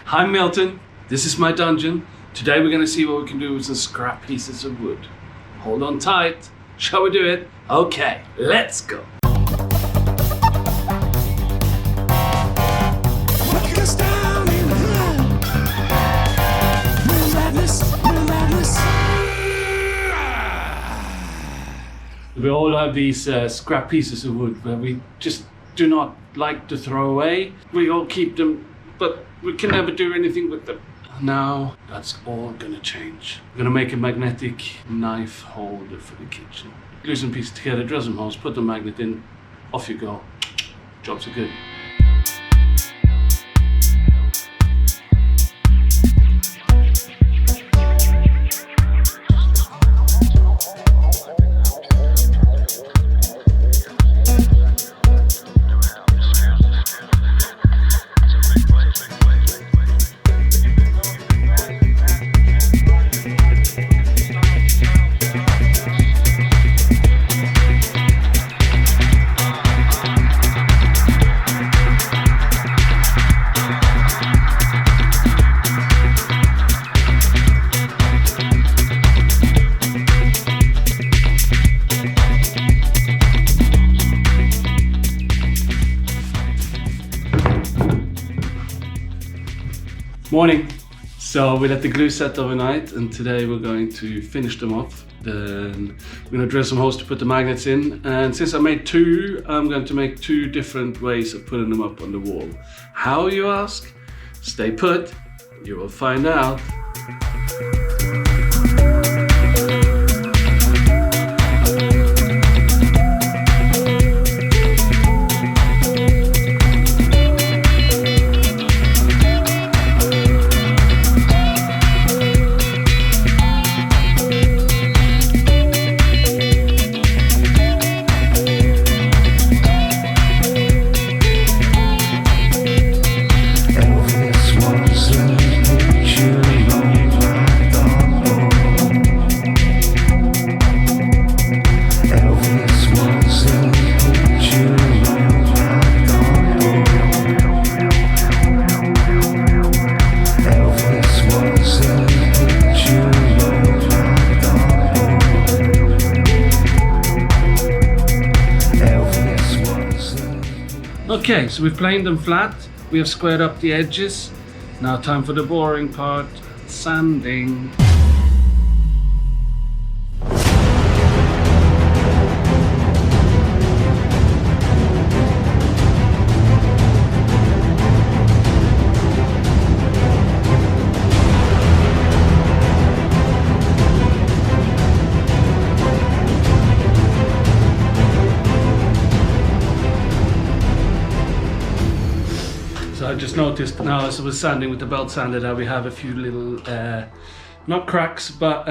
I'm Milton, this is my dungeon. Today we're gonna see what we can do with some scrap pieces of wood. Hold on tight. Shall we do it? Okay, let's go. We all have these scrap pieces of wood where we just do not like to throw away. We all keep them, but we can never do anything with them. Now that's all gonna change. We're gonna make a magnetic knife holder for the kitchen. Glue some pieces together, drill some holes, put the magnet in, off you go. Jobs are good. Morning. So we let the glue set overnight and today we're going to finish them off. Then we're going to drill some holes to put the magnets in, and since I made two, I'm going to make two different ways of putting them up on the wall. How, you ask? Stay put, you will find out. Okay, so we've planed them flat, we have squared up the edges. Now time for the boring part, sanding. I just noticed now as I was sanding with the belt sander that we have a few little, not cracks, but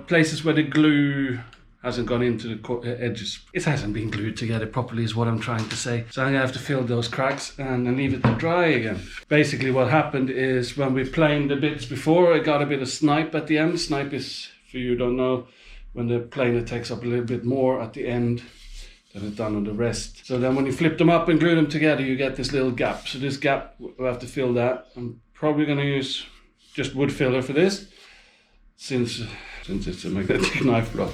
places where the glue hasn't gone into the edges. It hasn't been glued together properly is what I'm trying to say. So I'm gonna have to fill those cracks and then leave it to dry again. Basically what happened is when we planed the bits before, I got a bit of snipe at the end. Snipe is, for you who don't know, when the planer takes up a little bit more at the end than it's done on the rest. So then when you flip them up and glue them together, you get this little gap. So this gap, we'll have to fill that. I'm probably gonna use just wood filler for this, since it's a magnetic knife block.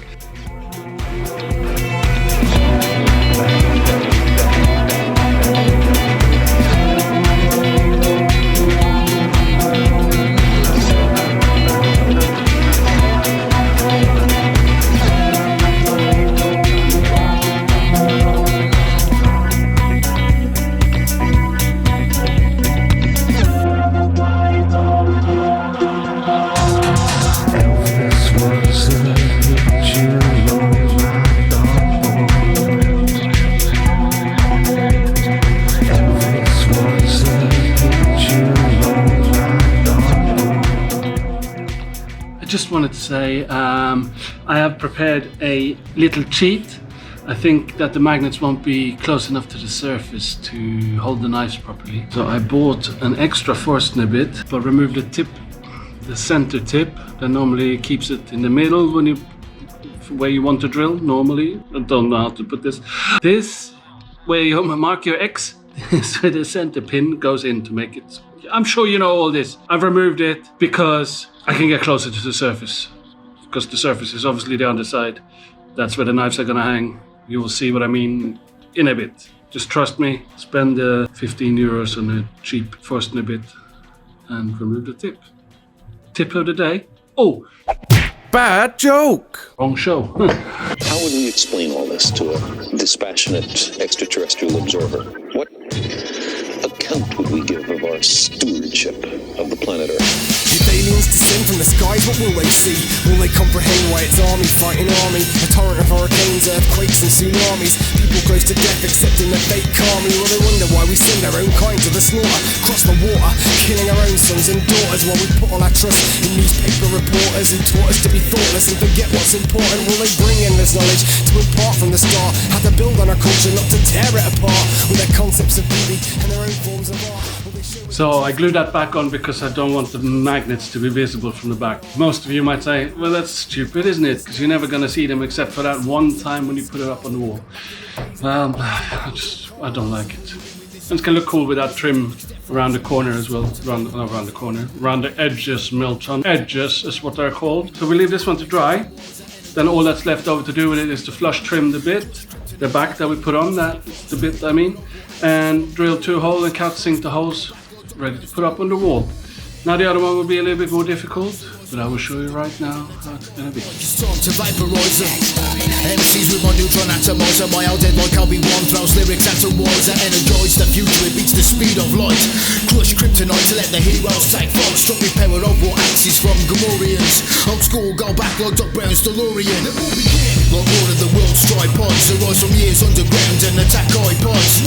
Just wanted to say I have prepared a little cheat. I think that the magnets won't be close enough to the surface to hold the knives properly. So I bought an extra Forstner bit, but removed the tip, the center tip that normally keeps it in the middle when you, where you want to drill normally. I don't know how to put this. This, where you mark your X, is where the center pin goes in to make it I'm sure you know all this. I've removed it because I can get closer to the surface. Because the surface is obviously the underside. That's where the knives are gonna hang. You will see what I mean in a bit. Just trust me. Spend the 15 euros on a cheap Forstner bit and remove the tip. Tip of the day. Oh! Bad joke! Wrong show. How would we explain all this to a dispassionate extraterrestrial observer? What account would we give of our stewardship of the planet Earth? If aliens descend from the skies, what will they see? Will they comprehend why it's army fighting army? A torrent of hurricanes, earthquakes and tsunamis. People close to death accepting the fake karma. Will they wonder why we send our own kind to the slaughter? Cross the water, killing our own sons and daughters. While we put all our trust in newspaper reporters who taught us to be thoughtless and forget what's important. Will they bring endless knowledge to impart from the start? How to build on our culture, not to tear it apart. With their concepts of beauty and their own forms of art. So I glued that back on because I don't want the magnets to be visible from the back. Most of you might say, well, that's stupid, isn't it? Because you're never going to see them except for that one time when you put it up on the wall. Well, I don't like it. And it's going to look cool with that trim around the corner as well. Around the edges, Milton. Edges is what they're called. So we leave this one to dry. Then all that's left over to do with it is to flush trim the bit, the back that we put on, that's the bit I mean, and drill 2 holes and countersink the holes, ready to put up on the wall. Now the other one will be a little bit more difficult, but I will show you right now how it's gonna be. It's time to vaporize them. MCs with my neutron atomizer. My old dead like RB1 throws lyrics at a wiser. Energize the future, it beats the speed of light. Crush kryptonite to let the heroes take flight. Struck me power of war axes from Gamorreans. Old school, go back like Doc Brown's DeLorean. Like all of the world's tripods, arise from years underground and attack iPods.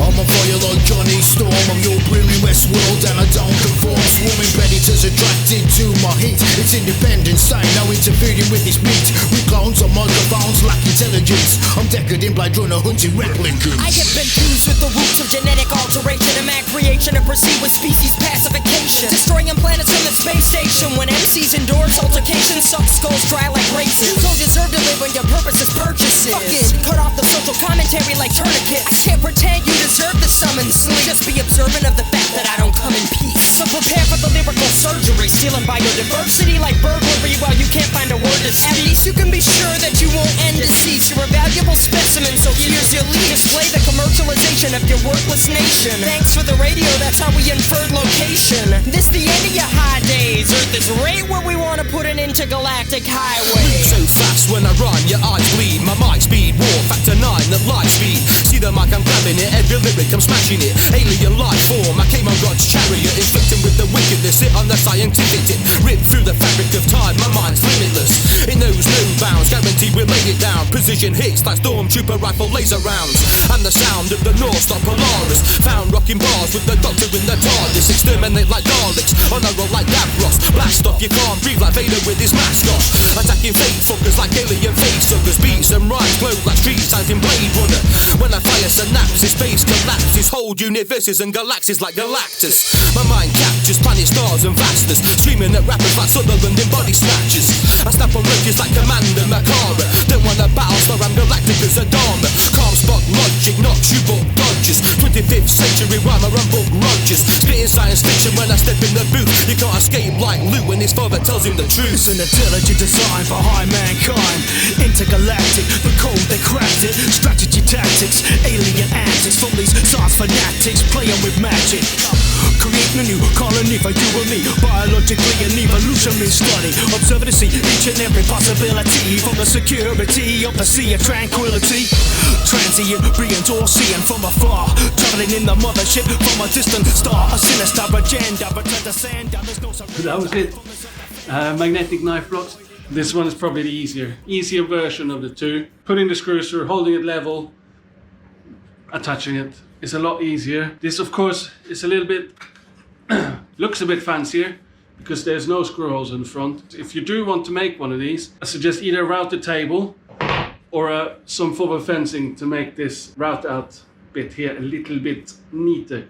I'm on fire like Johnny Storm. I'm your weary West world and I don't conform. Swarming predators attracted to my heat. It's independence time, no interfering with this beat. With clones on microphones lack intelligence. I'm decadent Blade Runner hunting replicants. I have been fused with the roots of genetic alteration and mad creation and proceed with species pacification. Destroying planets from the space station. When MCs endorse altercations, suck skulls dry like raisins. Don't deserve to live when your purpose is purchases. Fucking cut off the social commentary like tourniquets. I can't pretend you deserve the summons. Just be observant of the fact that I don't come in peace. So prepare for the lyrical surgery, stealing biodiversity like burglary while you can't find a word to speak. At least you can be sure that you won't end deceased. You're a valuable specimen, so here's your lead. Display the commercialization of your worthless nation. Thanks for the radio, that's how we inferred location. This the end of your high days. Earth is right where we want to put an intergalactic highway. So fast when I rhyme, your eyes bleed. My mic speed, war factor 9 at light speed. See the mic, I'm grabbing it. Every lyric, I'm smashing it. Alien life form, I came on God's chariot. Inflicting with the wickedness, sit on the scientific tip. Rip through the fabric of time, my mind's limitless. It knows no bounds, guaranteed we'll lay it down. Precision hits like stormtrooper rifle laser rounds. And the sound of the North Star Polaris. Found rocking bars with the Doctor in the TARDIS. Exterminate like Daleks, on a roll like Davros. Blast off, you can't breathe like Vader with his mask off. Attacking fake fuckers like alien face suckers. Beats and rhymes glow like street signs in Blade Runner. When I fire synapses, space collapses. Whole universes and galaxies like Galactus. My mind captures planet stars and vastness. Screaming at rappers like Sutherland in body snatches. I snap on ridges like Commander Makara. Don't wanna battle star, I'm Galacticus Adama. Calm spot logic, knocks you but dodges. 25th century rhymer and book Rogers. Spitting science fiction when I step in the booth. You can't escape like Luke when his father tells him the truth. It's an intelligent design for high mankind. Intergalactic, the code they cracked it. Strategy tactics, alien antics. From these science fanatics playing with magic. Creating a new colony for you and me. Biologically an evolutionary study. Observing to see each and every possibility. From the security of the sea of tranquility. Transient beings all seeing from afar. Traveling in the mothership from a distant star. A sinister agenda, but to the sand down there's no surrender. That was it. Magnetic knife blocks. This one is probably the easier version of the two. Putting the screws through, holding it level, attaching it is a lot easier. This of course is a little bit, looks a bit fancier because there's no screw holes in the front. If you do want to make one of these, I suggest either a router table or some form of fencing to make this route out bit here a little bit neater.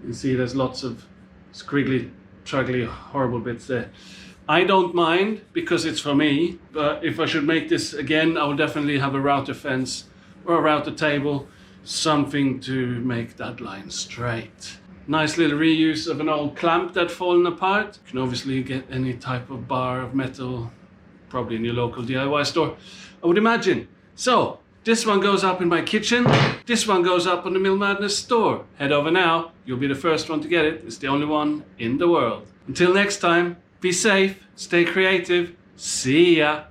You see there's lots of squiggly, truggly, horrible bits there. I don't mind because it's for me, but if I should make this again, I will definitely have a router fence or a router table, something to make that line straight. Nice little reuse of an old clamp that's fallen apart. You can obviously get any type of bar of metal, probably in your local DIY store, I would imagine. So, this one goes up in my kitchen. This one goes up on the Millmadness store. Head over now. You'll be the first one to get it. It's the only one in the world. Until next time, be safe, stay creative. See ya.